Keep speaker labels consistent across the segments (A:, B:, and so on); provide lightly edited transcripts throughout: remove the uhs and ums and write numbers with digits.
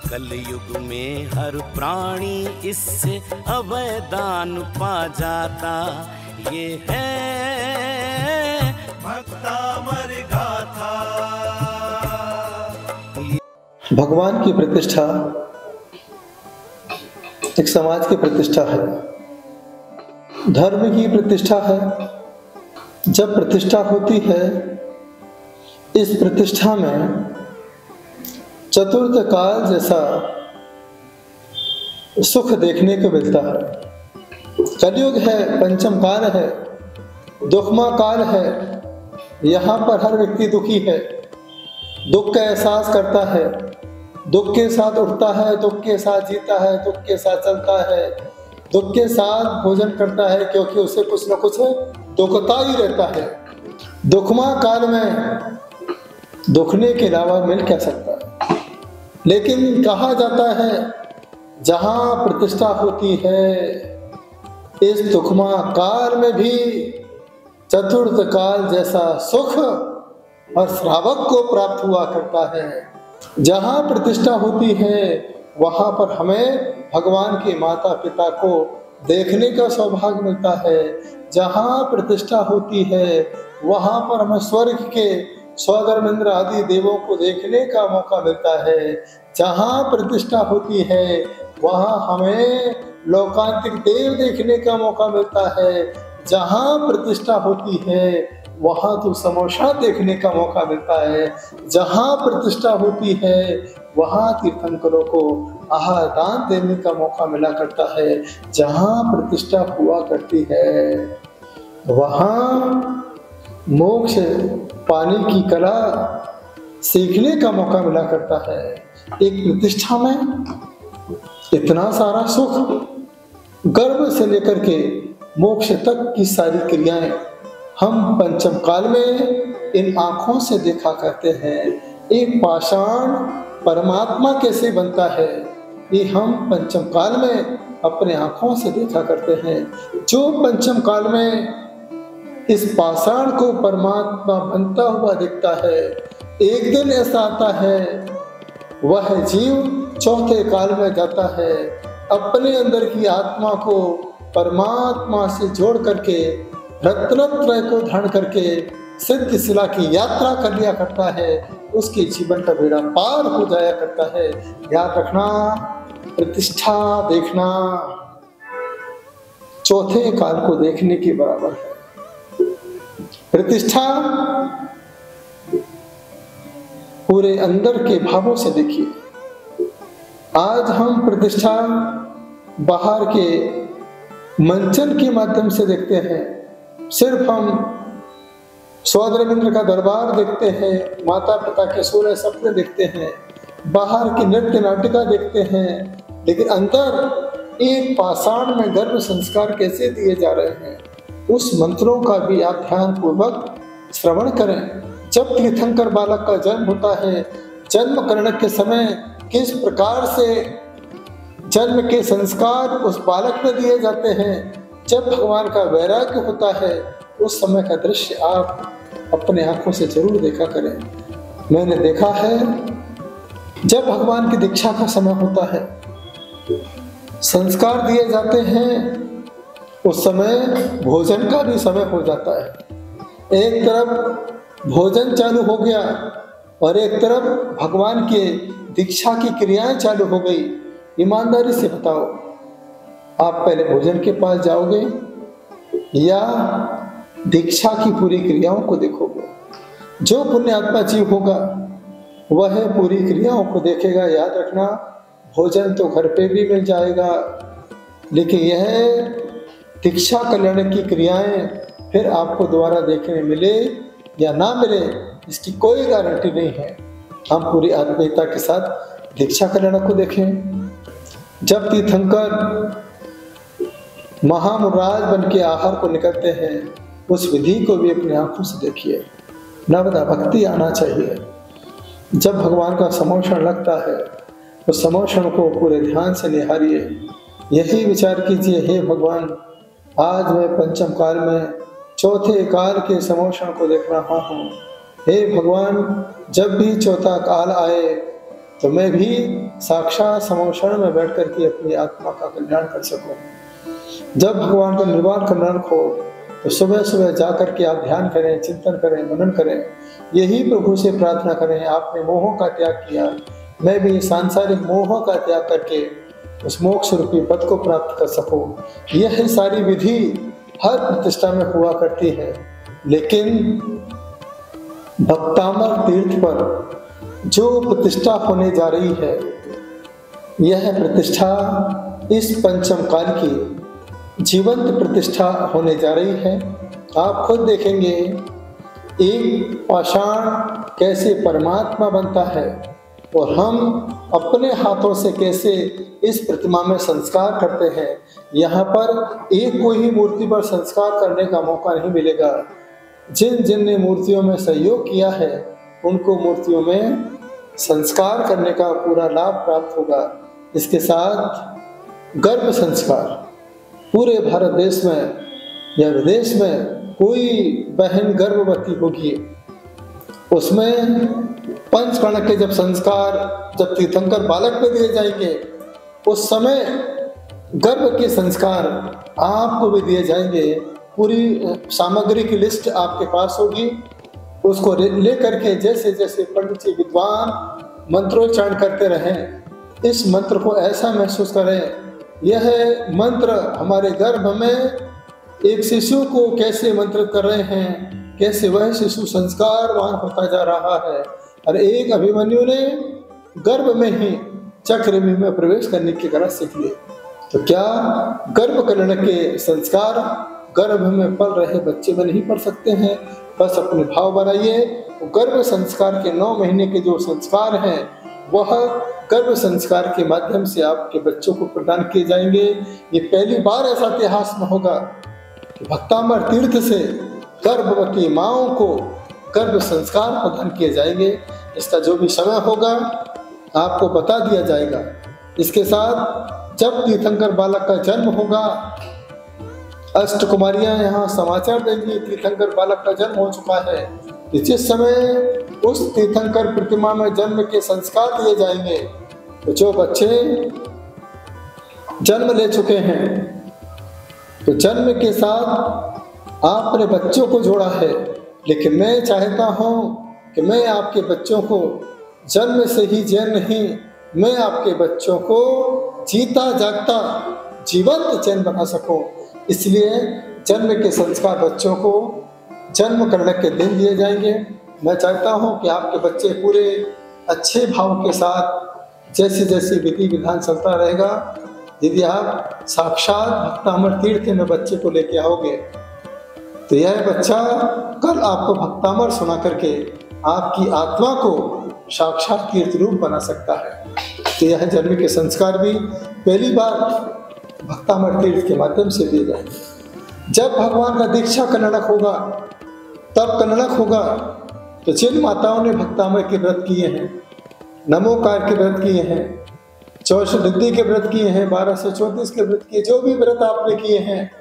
A: कलयुग में हर प्राणी इससे अभय दान पा जाता। ये है भक्तामर गाथा।
B: भगवान की प्रतिष्ठा एक समाज की प्रतिष्ठा है, धर्म की प्रतिष्ठा है। जब प्रतिष्ठा होती है, इस प्रतिष्ठा में चतुर्थ काल जैसा सुख देखने को मिलता है। कलयुग है, पंचम काल है, दुखमा काल है। यहाँ पर हर व्यक्ति दुखी है, दुख का एहसास करता है, दुख के साथ उठता है, दुख के साथ जीता है, दुख के साथ चलता है, दुख के साथ भोजन करता है, क्योंकि उसे कुछ न कुछ दुखता ही रहता है। दुखमा काल में दुखने के अलावा मिल क्या सकता है। लेकिन कहा जाता है जहां प्रतिष्ठा होती है, इस दुखमा काल में भी चतुर्थ काल जैसा सुख और श्रावक को प्राप्त हुआ करता है। जहां प्रतिष्ठा होती है वहां पर हमें भगवान के माता पिता को देखने का सौभाग्य मिलता है। जहां प्रतिष्ठा होती है वहां पर हमें स्वर्ग के स्वधर्मेंद्र आदि देवों को देखने का मौका मिलता है। जहाँ प्रतिष्ठा होती है वहाँ हमें लोकांतिक देव देखने का मौका मिलता है। जहाँ प्रतिष्ठा होती है वहाँ तो समोसा देखने का मौका मिलता है। जहाँ प्रतिष्ठा होती है वहाँ तीर्थंकरों को आहार दान देने का मौका मिला करता है। जहाँ प्रतिष्ठा हुआ करती है वहाँ मोक्ष पाने की कला सीखने का मौका मिला करता है। एक प्रतिष्ठा में इतना सारा सुख, गर्भ से लेकर के मोक्ष तक की सारी क्रियाएं हम पंचम काल में इन आंखों से देखा करते हैं। एक पाषाण परमात्मा कैसे बनता है, ये हम पंचम काल में अपने आंखों से देखा करते हैं। जो पंचम काल में इस पाषाण को परमात्मा बनता हुआ दिखता है, एक दिन ऐसा आता है वह जीव चौथे काल में जाता है, अपने अंदर की आत्मा को परमात्मा से जोड़ करके रत्नत्रय को धारण करके सिद्ध शिला की यात्रा कर लिया करता है। उसके जीवन का बेड़ा पार हो जाया करता है। याद रखना, प्रतिष्ठा देखना चौथे काल को देखने के बराबर है। प्रतिष्ठा पूरे अंदर के भावों से देखिए। आज हम प्रतिष्ठा बाहर के मंचन के माध्यम से देखते हैं। सिर्फ हम स्वधर्मेंद्र का दरबार देखते हैं, माता पिता के सोलह सपने देखते हैं, बाहर की नृत्य नाटिका देखते हैं, लेकिन अंदर एक पाषाण में गर्भ संस्कार कैसे दिए जा रहे हैं, उस मंत्रों का भी आप ध्यान पूर्वक श्रवण करें। जब तीर्थंकर बालक का जन्म होता है, जन्म करने के समय किस प्रकार से जन्म के संस्कार उस बालक में दिए जाते हैं, जब भगवान का वैराग्य होता है, उस समय का दृश्य आप अपने आंखों से जरूर देखा करें। मैंने देखा है जब भगवान की दीक्षा का समय होता है, संस्कार दिए जाते हैं, उस समय भोजन का भी समय हो जाता है। एक तरफ भोजन चालू हो गया और एक तरफ भगवान के दीक्षा की क्रियाएं चालू हो गई। ईमानदारी से बताओ, आप पहले भोजन के पास जाओगे या दीक्षा की पूरी क्रियाओं को देखोगे? जो पुण्य आत्मा जीव होगा वह पूरी क्रियाओं को देखेगा। याद रखना, भोजन तो घर पे भी मिल जाएगा, लेकिन यह दीक्षा कल्याण की क्रियाएं फिर आपको दोबारा देखने मिले या ना मिले, इसकी कोई गारंटी नहीं है। हम पूरी आत्मीयता के साथ दीक्षा कल्याण को देखें। जब तीर्थंकर महामुराज बन के आहार को निकलते हैं, उस विधि को भी अपनी आंखों से देखिए। नवदा भक्ति आना चाहिए। जब भगवान का समोषण लगता है, उस समोषण को पूरे ध्यान से निहारिए। यही विचार कीजिए, हे भगवान, आज मैं पंचम काल में चौथे काल के समोषण को देख रहा हूँ। हे भगवान, जब भी चौथा काल आए तो मैं भी साक्षात समोषण में बैठ करके अपनी आत्मा का कल्याण कर सकूं। जब भगवान का निर्वाण करना हो तो सुबह सुबह जा करके आप ध्यान करें, चिंतन करें, मनन करें, यही प्रभु से प्रार्थना करें। आपने मोहों का त्याग किया, मैं भी सांसारिक मोहों का त्याग करके उस मोक्ष रूपी पद को प्राप्त कर सकूं। यह सारी विधि हर प्रतिष्ठा में हुआ करती है, लेकिन भक्तामर तीर्थ पर जो प्रतिष्ठा होने जा रही है, यह प्रतिष्ठा इस पंचम काल की जीवंत प्रतिष्ठा होने जा रही है। आप खुद देखेंगे एक पाषाण कैसे परमात्मा बनता है और हम अपने हाथों से कैसे इस प्रतिमा में संस्कार करते हैं। यहाँ पर एक को ही मूर्ति पर संस्कार करने का मौका नहीं मिलेगा। जिन जिन ने मूर्तियों में सहयोग किया है उनको मूर्तियों में संस्कार करने का पूरा लाभ प्राप्त होगा। इसके साथ गर्भ संस्कार पूरे भारत देश में या विदेश में कोई बहन गर्भवती होगी, उसमें पंचकर्ण के जब संस्कार जब तीर्थंकर बालक पे दिए जाएंगे, उस समय गर्भ के संस्कार आपको भी दिए जाएंगे। पूरी सामग्री की लिस्ट आपके पास होगी, उसको ले करके जैसे जैसे पंडित जी विद्वान मंत्रोच्चारण करते रहें, इस मंत्र को ऐसा महसूस करें, यह मंत्र हमारे गर्भ में एक शिशु को कैसे मंत्रित कर रहे हैं, कैसे वह शिशु संस्कारवान होता जा रहा है। और एक अभिमन्यु ने गर्भ में ही चक्रव्यूह में प्रवेश करने की कला सीख ली। तो क्या गर्भ कल्याण के संस्कार गर्भ में पल रहे बच्चे में नहीं पढ़ सकते हैं? बस अपने भाव बनाइए। गर्भ संस्कार के 9 महीने के जो संस्कार हैं वह गर्भ संस्कार के माध्यम से आपके बच्चों को प्रदान किए जाएंगे। ये पहली बार ऐसा इतिहास में होगा कि भक्तामर तीर्थ से गर्भवती माओं को गर्भ संस्कार प्रदान किए जाएंगे। इसका जो भी समय होगा आपको बता दिया जाएगा। इसके साथ जब तीर्थंकर बालक का जन्म होगा, अष्टकुमारियां यहाँ समाचार देंगी तीर्थंकर बालक का जन्म हो चुका है। जिस समय उस तीर्थंकर प्रतिमा में जन्म के संस्कार दिए जाएंगे, तो जो बच्चे जन्म ले चुके हैं, तो जन्म के साथ आपने बच्चों को जोड़ा है, लेकिन मैं चाहता हूँ कि मैं आपके बच्चों को जन्म से ही जैन नहीं, मैं आपके बच्चों को जीता जागता जीवंत जैन बना सकूं। इसलिए जन्म के संस्कार बच्चों को जन्म करने के दिन दिए जाएंगे। मैं चाहता हूं कि आपके बच्चे पूरे अच्छे भाव के साथ जैसे जैसे विधि विधान चलता रहेगा, यदि आप साक्षात भक्तामर तीर्थ में बच्चे को लेके आओगे, तो यह बच्चा कल आपको भक्तामर सुना करके आपकी आत्मा को साक्षात तीर्थ रूप बना सकता है। तो यह जन्म के संस्कार भी पहली बार भक्तामर तीर्थ के माध्यम से दिए जाएंगे। जब भगवान का दीक्षा कन्नड़क होगा, तब कन्नड़क होगा, तो जिन माताओं ने भक्तामर के व्रत किए हैं, नमोकार के व्रत किए हैं, 64 के व्रत किए हैं, 1234 के व्रत किए, जो भी व्रत आपने किए हैं,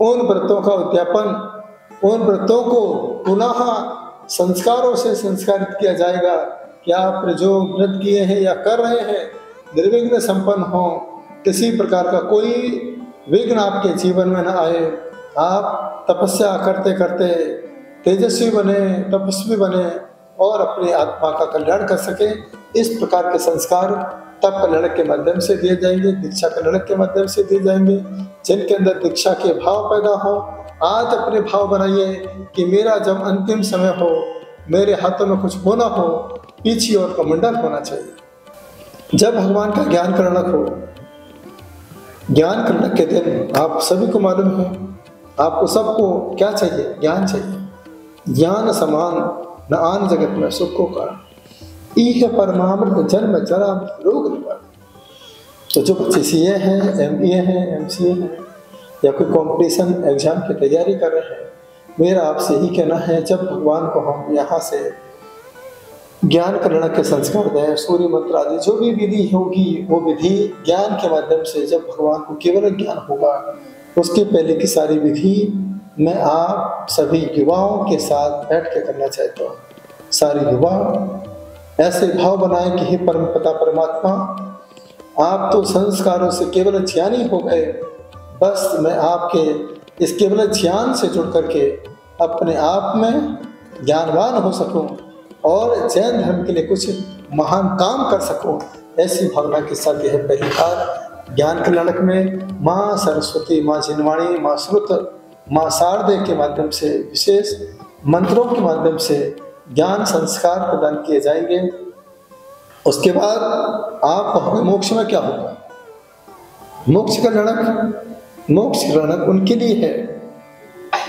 B: उन व्रतों का उद्यापन, उन व्रतों को पुनः संस्कारों से संस्कारित किया जाएगा कि आपने जो व्रत किए हैं या कर रहे हैं निर्विघ्न संपन्न हो, किसी प्रकार का कोई विघ्न आपके जीवन में न आए। आप तपस्या करते करते तेजस्वी बने, तपस्वी बने और अपनी आत्मा का कल्याण कर सके। इस प्रकार के संस्कार तप कल्याण के माध्यम से दिए जाएंगे, दीक्षा कल्याण के माध्यम से दिए जाएंगे। जिनके अंदर दीक्षा के भाव पैदा हो, आज अपने भाव बनाइए कि मेरा जब अंतिम समय हो, मेरे हाथों में कुछ होना हो, पीछे और कमंडल होना चाहिए। जब भगवान का ज्ञान करणक हो, ज्ञान करणक के दिन आप सभी को मालूम है, आपको सबको क्या चाहिए? ज्ञान चाहिए। ज्ञान समान न आन जगत में सुख को कारण, इह परमामृत जन्म जरा रोग निवारण। तो जो CCA हैं, MBA हैं, MCA हैं या कोई कंपटीशन एग्जाम की तैयारी कर रहे हैं, मेरा आपसे ही कहना है, जब भगवान को हम यहाँ से ज्ञान कल्याण के संस्कार दें, सूर्य मंत्र आदि जो भी विधि होगी, वो विधि ज्ञान के माध्यम से जब भगवान को केवल ज्ञान होगा, उसके पहले की सारी विधि मैं आप सभी युवाओं के साथ बैठ के करना चाहता हूँ। सारे युवा ऐसे भाव बनाए कि हे परम पिता परमात्मा, आप तो संस्कारों से केवल ज्ञानी हो गए, बस मैं आपके इस केवल ज्ञान से जुड़ करके अपने आप में ज्ञानवान हो सकूं और जैन धर्म के लिए कुछ महान काम कर सकूं, ऐसी भावना के साथ यह पहली बार ज्ञान कल्याणक में माँ सरस्वती, माँ जिनवाणी, माँ श्रुत, माँ शारदे के माध्यम से विशेष मंत्रों के माध्यम से ज्ञान संस्कार प्रदान किए जाएंगे। उसके बाद आप कहोगे मोक्ष में क्या होगा? मोक्ष कल्याणक उनके लिए है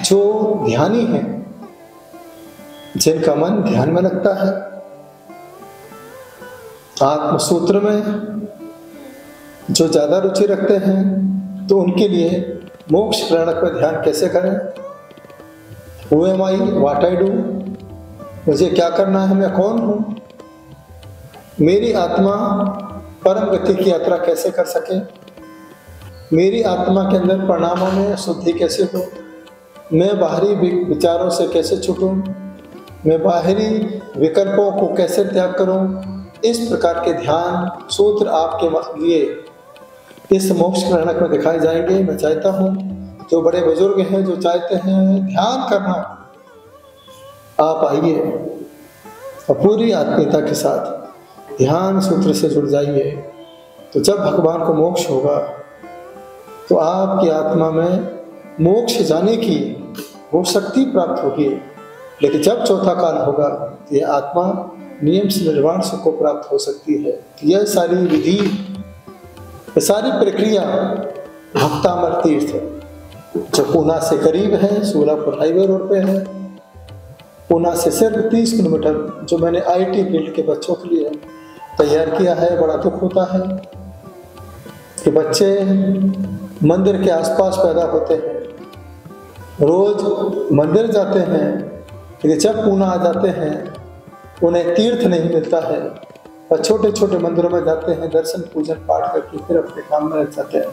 B: जो ध्यानी है, जिनका मन ध्यान में लगता है। आत्मसूत्र में जो ज्यादा रुचि रखते हैं तो उनके लिए मोक्ष कल्याणक में ध्यान कैसे करें? Who am I? What I do? मुझे क्या करना है? मैं कौन हूँ? मेरी आत्मा परम गति की यात्रा कैसे कर सके? मेरी आत्मा के अंदर परिणामों में शुद्धि कैसे हो? मैं बाहरी विचारों से कैसे छूटूं? मैं बाहरी विकल्पों को कैसे त्याग करूं? इस प्रकार के ध्यान सूत्र आपके लिए इस मोक्ष कल्याणक में दिखाए जाएंगे। मैं चाहता हूं जो बड़े बुजुर्ग हैं, जो चाहते हैं ध्यान करना, आप आइए और पूरी आत्मीयता के साथ ध्यान सूत्र से जुड़ जाइए। तो जब भगवान को मोक्ष होगा तो आपकी आत्मा में मोक्ष जाने की वो शक्ति प्राप्त होगी। लेकिन जब चौथा काल होगा तो यह आत्मा नियम से निर्वाण सुख को प्राप्त हो सकती है। यह सारी विधि, सारी प्रक्रिया भक्तामर तीर्थ जो पूना से करीब है, सोलापुर हाईवे रोड पे है, पूना से सिर्फ 30 किलोमीटर, जो मैंने आईटी फील्ड के बच्चों के लिए तैयार किया है। बड़ा दुख होता है कि बच्चे मंदिर के आसपास पैदा होते हैं, रोज मंदिर जाते हैं, लेकिन जब पूना आ जाते हैं उन्हें तीर्थ नहीं मिलता है और छोटे छोटे मंदिरों में जाते हैं, दर्शन पूजन पाठ करके फिर अपने काम में लग जाते हैं।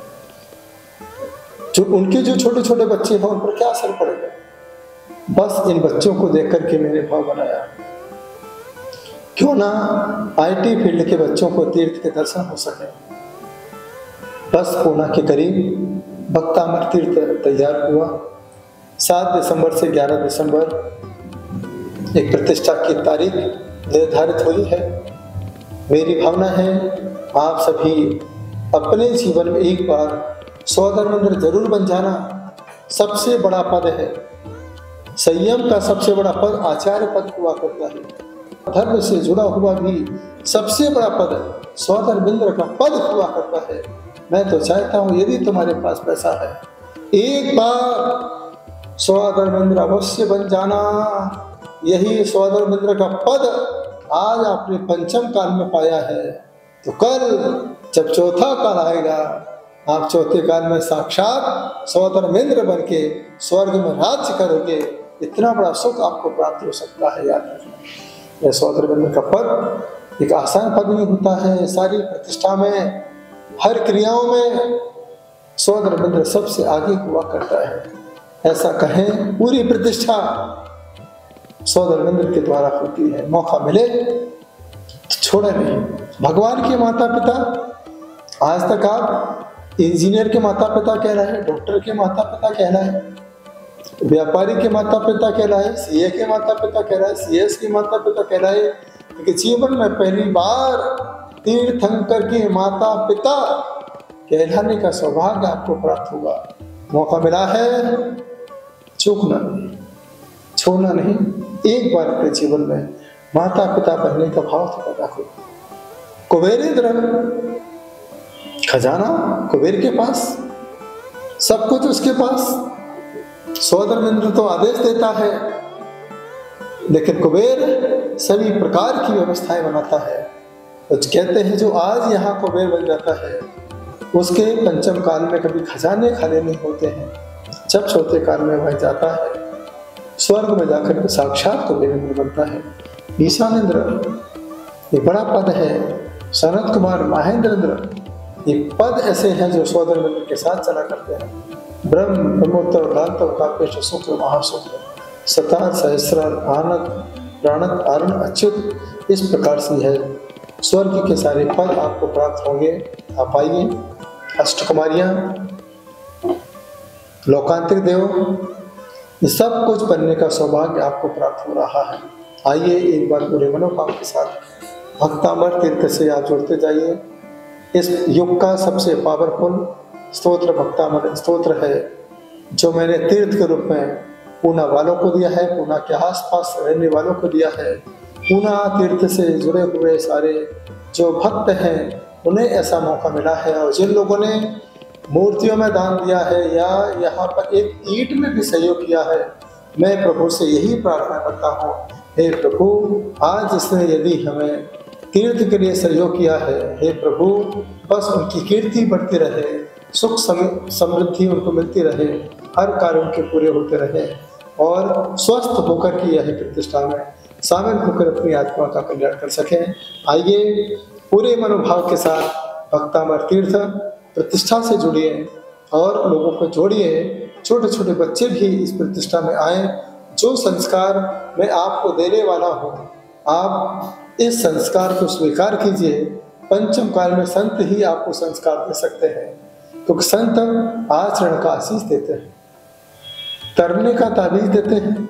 B: जो उनके जो छोटे छोटे बच्चे हैं उन पर क्या असर पड़ेगा? बस इन बच्चों को देख करके मैंने भाव बनाया, क्यों ना आईटी फील्ड के बच्चों को तीर्थ के दर्शन हो सके। बस पूना के करीब भक्तामर तीर्थ तैयार हुआ। 7 दिसंबर से 11 दिसंबर एक प्रतिष्ठा की तारीख निर्धारित हुई है। मेरी भावना है आप सभी अपने जीवन में एक बार सौधर्म मंदिर जरूर बन जाना। सबसे बड़ा पद है, संयम का सबसे बड़ा पद आचार्य पद हुआ करता है। धर्म से जुड़ा हुआ भी सबसे बड़ा पद सौधर्मेंद्र का पद हुआ करता है। मैं तो चाहता हूँ यदि तुम्हारे पास पैसा है, एक बार सौधर्मेंद्र अवश्य बन जाना। यही सौधर्मेंद्र का पद आज आपने पंचम काल में पाया है, तो कल जब चौथा काल आएगा आप चौथे काल में साक्षात सौधर्मेंद्र बन के स्वर्ग में राज्य करोगे। इतना बड़ा सुख आपको प्राप्त हो सकता है। याद रखना, यह सौधर्मेंद्र का पद एक आसान पद नहीं होता है। सारी प्रतिष्ठा में, हर क्रियाओं में सौधर्मेंद्र सबसे आगे हुआ करता है। ऐसा कहें पूरी प्रतिष्ठा सौधर्मेंद्र के द्वारा होती है। मौका मिले तो छोड़े नहीं। भगवान के माता पिता, आज तक आप इंजीनियर के माता पिता कहलाए, डॉक्टर के माता पिता कहलाए, व्यापारी के माता पिता कहलाए, सीए के माता पिता कहलाए, सीएस के माता पिता कहलाए, लेकिन जीवन में पहली बार तीर्थंकर के माता पिता कहलाने का सौभाग्य आपको प्राप्त होगा। मौका मिला है, चूकना नहीं, छोड़ना नहीं। एक बार अपने जीवन में माता पिता बनने का भाव तो पैदा करो। कुबेरेंद्र, खजाना कुबेर के पास, सब कुछ उसके पास। सौधर्मेंद्र तो आदेश देता है, लेकिन कुबेर सभी प्रकार की व्यवस्थाएं बनाता है। कुछ कहते हैं जो आज यहाँ कुबेर बन जाता है उसके पंचम काल में कभी खजाने खाली नहीं होते हैं। जब चौथे काल में वह जाता है स्वर्ग में जाकर के साक्षात कुबेरेंद्र बनता है। ईशानेंद्र ये बड़ा पद है। सनत कुमार, महेंद्रेंद्र ये पद ऐसे हैं जो सौधर्मेंद्र के साथ चला करते हैं। ब्रह्म, ब्रह्मोत्तर, लांतव, कापेश, शुक्र, महाशुक्र, सतार, सहस्रार, आनंद, प्राणत, आरण, अच्युत, इस प्रकार से है स्वर्ग के सारे पद आपको प्राप्त होंगे। आप आइए, अष्टकुमारियाँ, लोकांतरिक देव, ये सब कुछ बनने का सौभाग्य आपको प्राप्त हो रहा है। आइए एक बार पूरे मनोभाव के साथ भक्तामर तीर्थ से आप जुड़ते जाइए। इस युग का सबसे पावरफुल स्तोत्र भक्तामर स्तोत्र है, जो मैंने तीर्थ के रूप में पूना वालों को दिया है, पूना के आसपास रहने वालों को दिया है। पूना तीर्थ से जुड़े हुए सारे जो भक्त हैं उन्हें ऐसा मौका मिला है, और जिन लोगों ने मूर्तियों में दान दिया है या यहाँ पर एक ईंट में भी सहयोग किया है, मैं प्रभु से यही प्रार्थना करता हूँ, हे प्रभु आज इसने यदि हमें तीर्थ के लिए सहयोग किया है, हे प्रभु बस उनकी कीर्ति बढ़ती रहे, सुख समृद्धि उनको मिलती रहे, हर कार्य उनके पूरे होते रहे, और स्वस्थ होकर की यह प्रतिष्ठा में शामिल होकर अपनी आत्मा का कल्याण कर सकें। आइए पूरे मनोभाव के साथ भक्तामर तीर्थ प्रतिष्ठा से जुड़िए और लोगों को जोड़िए। छोटे छोटे बच्चे भी इस प्रतिष्ठा में आए। जो संस्कार मैं आपको देने वाला हूँ, आप इस संस्कार को स्वीकार कीजिए। पंचम काल में संत ही आपको संस्कार दे सकते हैं, क्योंकि संत आचरण का आशीष देते हैं, तरने का ताबीज देते हैं,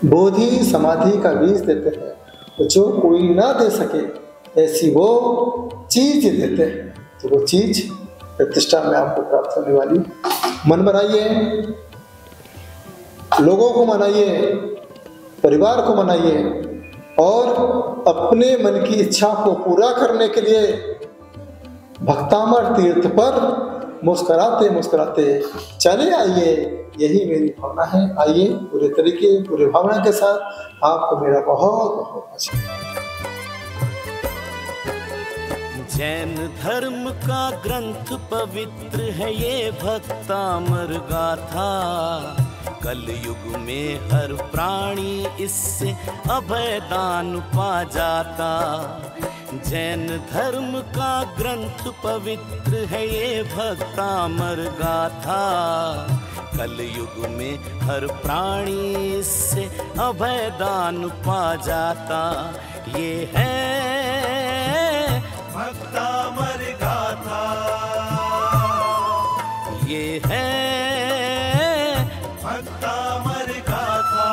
B: बोधि समाधि का बीज देते हैं, तो जो कोई ना दे सके ऐसी वो चीज देते हैं, तो वो चीज प्रतिष्ठा में आपको प्राप्त होने वाली। मन बनाइए, लोगों को मनाइए, परिवार को मनाइए, और अपने मन की इच्छा को पूरा करने के लिए भक्तामर तीर्थ पर मुस्कुराते मुस्कुराते चले आइए। यही मेरी भावना है। आइए पूरे तरीके पूरे भावना के साथ आपको मेरा बहुत बहुत अच्छा।
A: जैन धर्म का ग्रंथ पवित्र है ये भक्तामर गाथा। कलयुग में हर प्राणी इससे अभय दान पा जाता। जैन धर्म का ग्रंथ पवित्र है ये भक्तामर गाथा। कलयुग में हर प्राणी इससे अभय दान पा जाता। ये है
C: भक्तामर गाथा,
A: ये है
C: भक्तामर गाथा।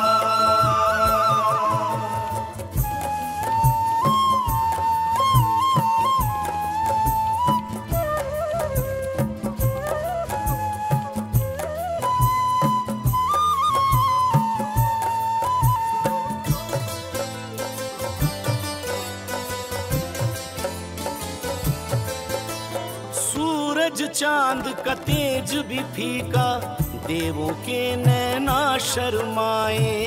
A: सूरज चांद का तेज भी फीका, देवों के नैना शर्माए।